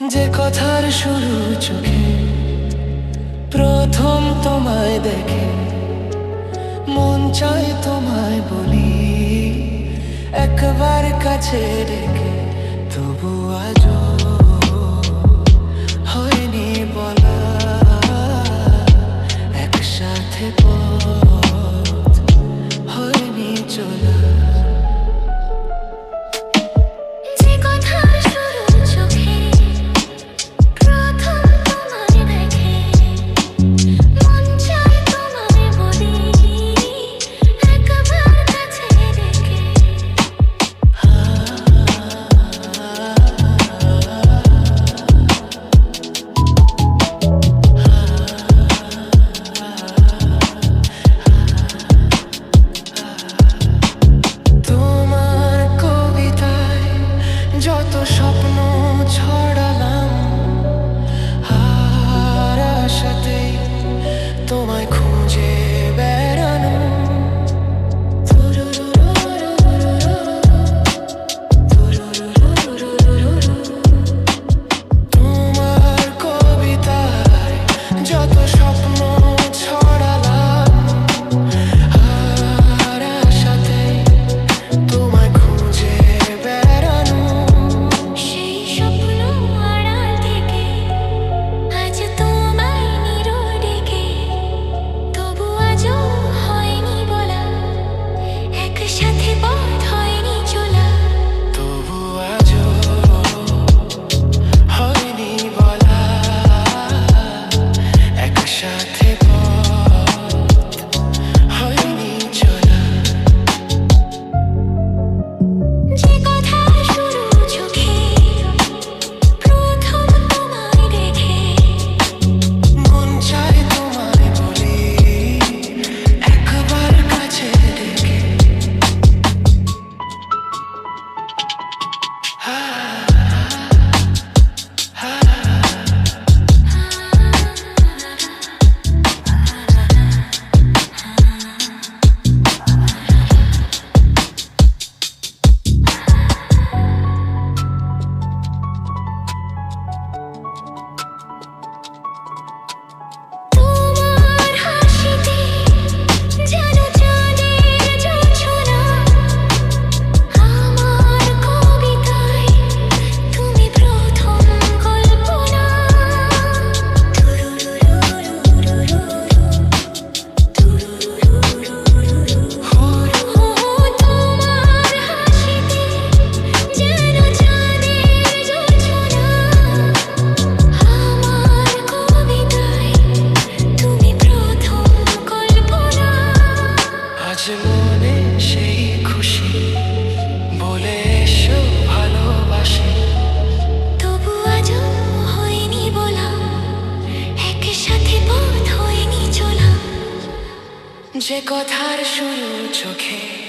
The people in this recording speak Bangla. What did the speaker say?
যে কথার শুরু চোখে প্রথম তোমায় দেখে মন চায় তোমায় বলি একবার কাছে রেখে, তবু আজও হয়নি বলা একসাথে পথ হয়নি চলা। যত স্বপ্ন ছড়ালাম আর আশাতেই তোমায় খুঁজে বেড়ানো, তোমার কবিতায় যত স্বপ্ন ছড়ালাম আর আশাতেই তোমায় খুঁজে বেড়ানো। মনে সেই খুশি বলে এসো ভালোবাসি, তবু আজও হয়নি বলা একসাথে পথ হয়নি চলা। যে কথার শুরু চোখে